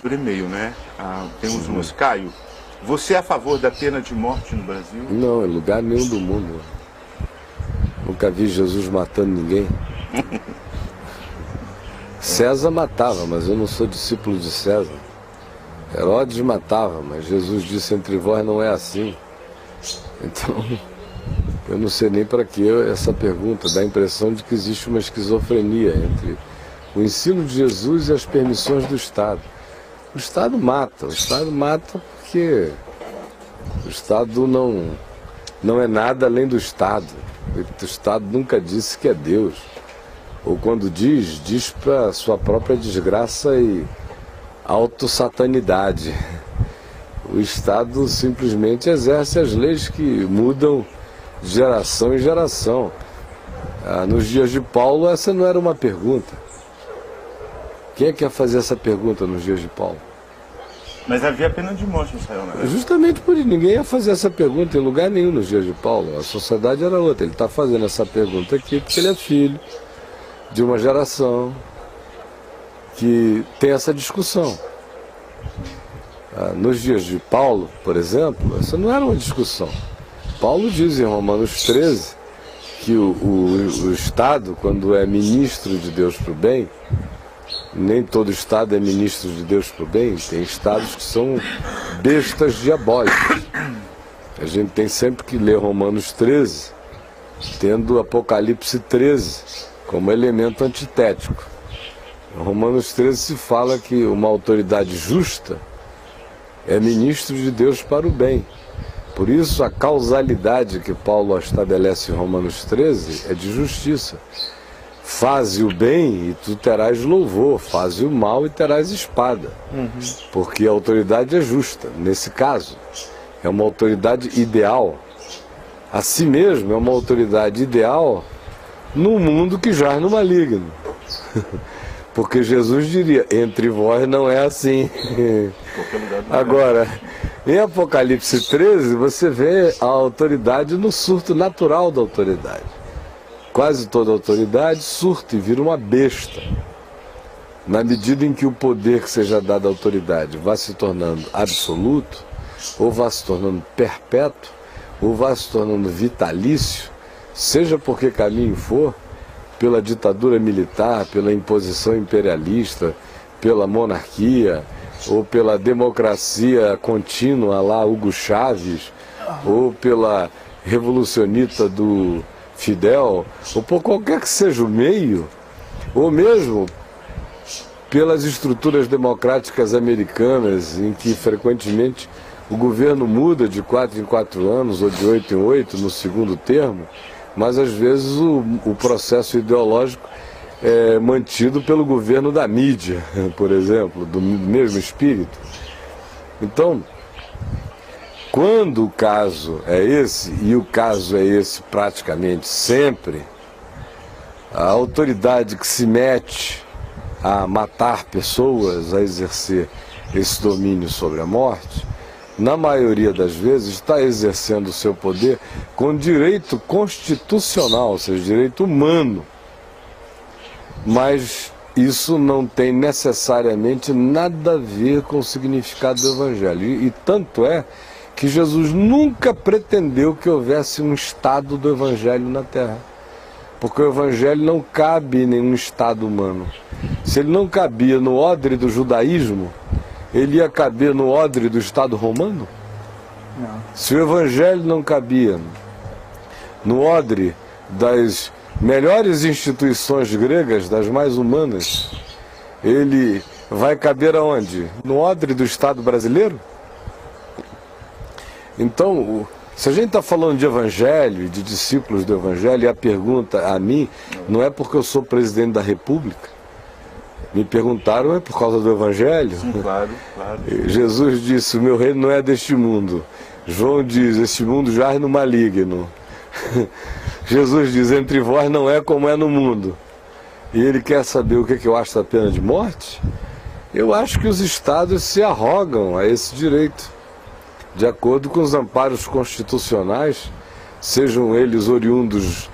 por e-mail, né? Temos umas. Caio, você é a favor da pena de morte no Brasil? Não, em lugar nenhum do mundo. Nunca vi Jesus matando ninguém. César matava, mas eu não sou discípulo de César. Herodes matava, mas Jesus disse: entre vós não é assim. Então, eu não sei nem para que essa pergunta. Dá a impressão de que existe uma esquizofrenia entre o ensino de Jesus e as permissões do Estado. O Estado mata porque o Estado não é nada além do Estado. O Estado nunca disse que é Deus. Ou quando diz para sua própria desgraça e autossatanidade. O Estado simplesmente exerce as leis que mudam de geração em geração. Nos dias de Paulo, essa não era uma pergunta. Quem é que ia fazer essa pergunta nos dias de Paulo? Mas havia pena de morte em Israel, né? Justamente por isso, ninguém ia fazer essa pergunta em lugar nenhum nos dias de Paulo. A sociedade era outra. Ele está fazendo essa pergunta aqui porque ele é filho de uma geração que tem essa discussão. Nos dias de Paulo, por exemplo, essa não era uma discussão. Paulo diz em Romanos 13 que o Estado, quando é ministro de Deus para o bem, nem todo Estado é ministro de Deus para o bem, tem Estados que são bestas diabólicas. A gente tem sempre que ler Romanos 13, tendo Apocalipse 13 como elemento antitético. Em Romanos 13 se fala que uma autoridade justa é ministro de Deus para o bem. Por isso a causalidade que Paulo estabelece em Romanos 13 é de justiça. Faze o bem e tu terás louvor, faze o mal e terás espada. Porque a autoridade é justa. Nesse caso, é uma autoridade ideal. A si mesmo é uma autoridade ideal num mundo que jaz no maligno. Porque Jesus diria: entre vós não é assim. Agora, em Apocalipse 13, você vê a autoridade no surto natural da autoridade. Quase toda autoridade surta e vira uma besta. Na medida em que o poder que seja dado à autoridade vá se tornando absoluto, ou vá se tornando perpétuo, ou vá se tornando vitalício, seja por que caminho for, pela ditadura militar, pela imposição imperialista, pela monarquia, ou pela democracia contínua lá Hugo Chávez, ou pela revolucionista do Fidel, ou por qualquer que seja o meio, ou mesmo pelas estruturas democráticas americanas, em que frequentemente o governo muda de 4 em 4 anos, ou de 8 em 8 no segundo termo, mas às vezes o processo ideológico é mantido pelo governo da mídia, por exemplo, do mesmo espírito. Então, quando o caso é esse, e o caso é esse praticamente sempre, a autoridade que se mete a matar pessoas, a exercer esse domínio sobre a morte, na maioria das vezes está exercendo o seu poder com direito constitucional, ou seja, direito humano. Mas isso não tem necessariamente nada a ver com o significado do Evangelho. E tanto é que Jesus nunca pretendeu que houvesse um estado do Evangelho na Terra. Porque o Evangelho não cabe em nenhum estado humano. Se ele não cabia no odre do judaísmo, ele ia caber no odre do Estado romano? Não. Se o Evangelho não cabia no odre das melhores instituições gregas, das mais humanas, ele vai caber aonde? No odre do Estado brasileiro? Então, se a gente está falando de Evangelho e de discípulos do Evangelho, e a pergunta a mim não é porque eu sou presidente da República. Me perguntaram, é por causa do Evangelho? Sim, claro, claro. Jesus disse: o meu reino não é deste mundo. João diz: este mundo jaz no maligno. Jesus diz: entre vós não é como é no mundo. E ele quer saber o que eu acho da pena de morte? Eu acho que os estados se arrogam a esse direito, de acordo com os amparos constitucionais, sejam eles oriundos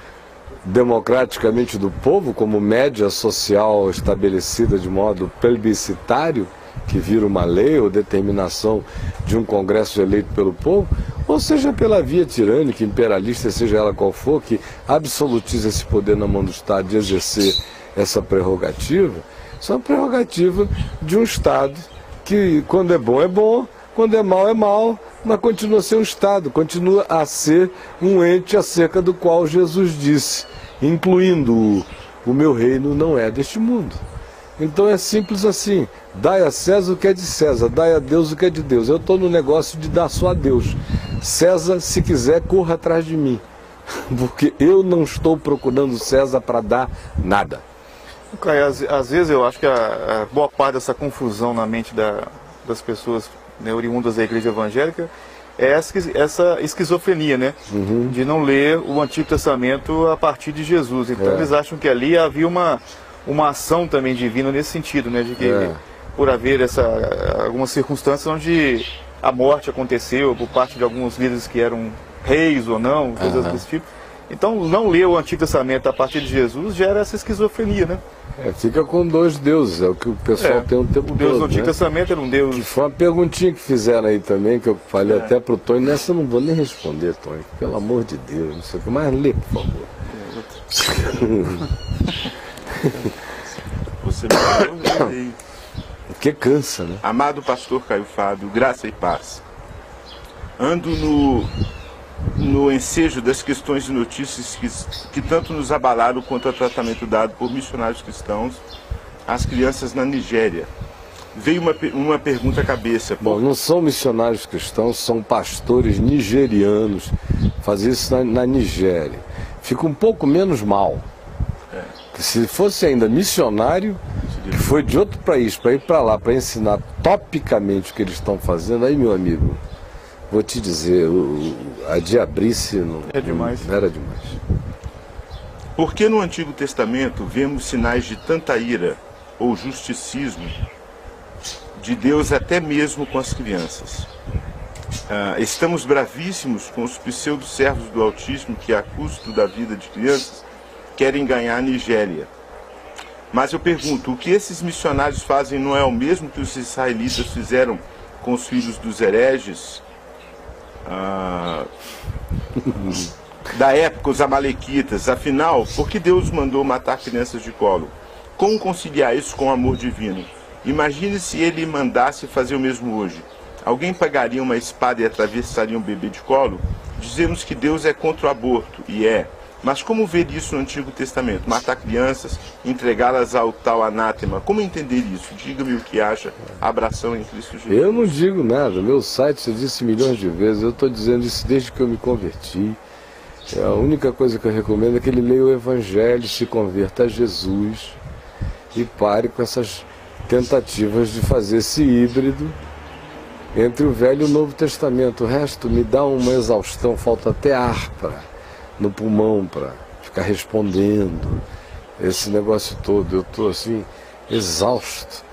democraticamente do povo, como média social estabelecida de modo plebiscitário que vira uma lei ou determinação de um congresso eleito pelo povo, ou seja pela via tirânica, imperialista, seja ela qual for, que absolutiza esse poder na mão do Estado de exercer essa prerrogativa. Isso é uma prerrogativa de um Estado que, quando é bom, quando é mal, mas continua a ser um Estado, continua a ser um ente acerca do qual Jesus disse, incluindo o meu reino não é deste mundo. Então é simples assim, dai a César o que é de César, dai a Deus o que é de Deus. Eu estou no negócio de dar só a Deus. César, se quiser, corra atrás de mim, porque eu não estou procurando César para dar nada. Caio, às vezes eu acho que a boa parte dessa confusão na mente das pessoas, né, oriundas da igreja evangélica é essa esquizofrenia, né? De não ler o Antigo Testamento a partir de Jesus. Então eles acham que ali havia uma ação também divina nesse sentido, né? De que por haver algumas circunstâncias onde a morte aconteceu por parte de alguns líderes que eram reis ou não, coisas desse tipo. Então não ler o Antigo Testamento a partir de Jesus gera essa esquizofrenia, né? Fica com dois deuses, é o que o pessoal tem o tempo todo. O Deus do Antigo Testamento era um Deus... Que foi uma perguntinha que fizeram aí também, que eu falei até pro Tony, nessa eu não vou nem responder, Tony, pelo amor de Deus, não sei o que, mas lê, por favor. Você me Porque cansa, né? Amado pastor Caio Fábio, graça e paz. Ando no ensejo das questões e notícias que tanto nos abalaram quanto ao tratamento dado por missionários cristãos às crianças na Nigéria. Veio uma pergunta à cabeça. Bom, não são missionários cristãos, são pastores nigerianos. Fazer isso na Nigéria. Fica um pouco menos mal. Que se fosse ainda missionário, que foi de outro país para ir para lá, para ensinar topicamente o que eles estão fazendo, aí, meu amigo, vou te dizer, a diabrice não era demais. Por que no Antigo Testamento vemos sinais de tanta ira ou justicismo de Deus até mesmo com as crianças? Estamos bravíssimos com os pseudo-servos do Altíssimo que, a custo da vida de crianças, querem ganhar a Nigéria. Mas eu pergunto, o que esses missionários fazem não é o mesmo que os israelitas fizeram com os filhos dos hereges? Da época, os amalequitas. Afinal, por que Deus mandou matar crianças de colo? Como conciliar isso com o amor divino? Imagine se ele mandasse fazer o mesmo hoje. Alguém pegaria uma espada e atravessaria um bebê de colo? Dizemos que Deus é contra o aborto, e é. Mas como ver isso no Antigo Testamento? Matar crianças, entregá-las ao tal anátema. Como entender isso? Diga-me o que acha. Abração em Cristo Jesus. Eu não digo nada. Meu site, eu disse milhões de vezes. Eu estou dizendo isso desde que eu me converti. A única coisa que eu recomendo é que ele leia o Evangelho, se converta a Jesus e pare com essas tentativas de fazer esse híbrido entre o Velho e o Novo Testamento. O resto me dá uma exaustão, falta até ar no pulmão para ficar respondendo esse negócio todo. Eu estou assim exausto,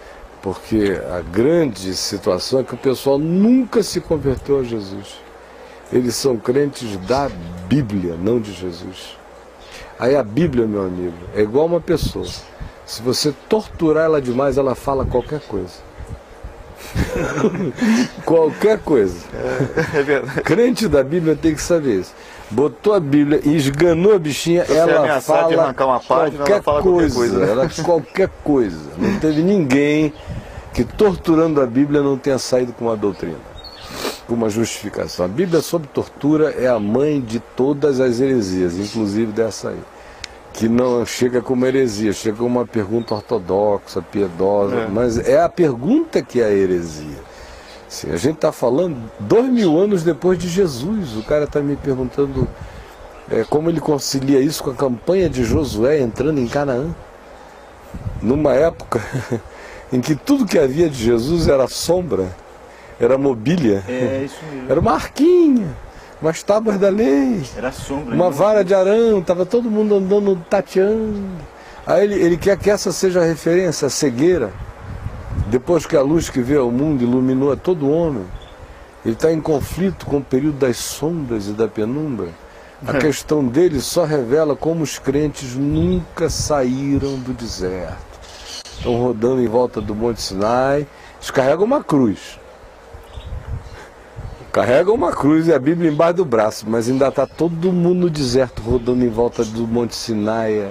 porque a grande situação é que o pessoal nunca se converteu a Jesus. Eles são crentes da Bíblia, não de Jesus. Aí a Bíblia, meu amigo, é igual uma pessoa. Se você torturar ela demais, ela fala qualquer coisa. Qualquer coisa. É verdade. Crente da Bíblia tem que saber isso. Botou a Bíblia e esganou a bichinha, ela fala, de arrancar uma página, qualquer ela fala coisa, qualquer coisa. Ela qualquer coisa. Não teve ninguém que torturando a Bíblia não tenha saído com uma doutrina, com uma justificação. A Bíblia sobre tortura é a mãe de todas as heresias, inclusive dessa aí, que não chega como heresia, chega como uma pergunta ortodoxa, piedosa, mas é a pergunta que é a heresia. Sim, a gente está falando 2000 anos depois de Jesus. O cara está me perguntando como ele concilia isso com a campanha de Josué entrando em Canaã, numa época em que tudo que havia de Jesus era sombra, era mobília, Isso mesmo. era uma arquinha, umas tábuas da lei, Era sombra, uma vara de Arão, estava todo mundo andando tateando. Aí ele quer que essa seja a referência, a cegueira. Depois que a luz que veio ao mundo iluminou a todo homem, ele está em conflito com o período das sombras e da penumbra. A questão dele só revela como os crentes nunca saíram do deserto. Estão rodando em volta do Monte Sinai, Eles carregam uma cruz. Carregam uma cruz e a Bíblia embaixo do braço, mas ainda está todo mundo no deserto, rodando em volta do Monte Sinaia,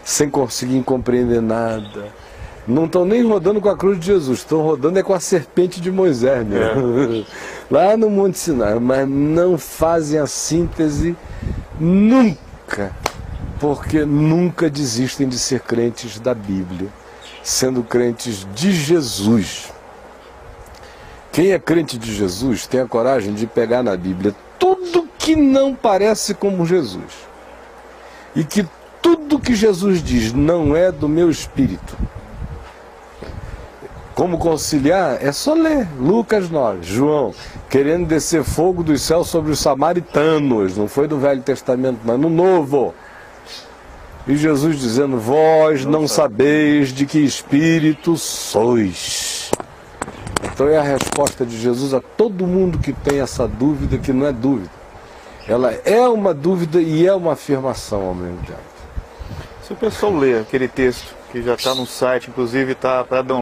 sem conseguir compreender nada. Não estão nem rodando com a cruz de Jesus, estão rodando com a serpente de Moisés mesmo. Lá no Monte Sinai, mas não fazem a síntese nunca, porque nunca desistem de ser crentes da Bíblia, sendo crentes de Jesus. Quem é crente de Jesus tem a coragem de pegar na Bíblia tudo que não parece como Jesus. E que tudo que Jesus diz não é do meu espírito. Como conciliar? É só ler Lucas 9, João, querendo descer fogo dos céus sobre os samaritanos. Não foi do Velho Testamento, mas no Novo. E Jesus dizendo, vós não sabeis de que espírito sois. Então é a resposta de Jesus a todo mundo que tem essa dúvida, que não é dúvida. Ela é uma dúvida e é uma afirmação ao mesmo tempo. Se o pessoal ler aquele texto, que já está no site, inclusive está para download,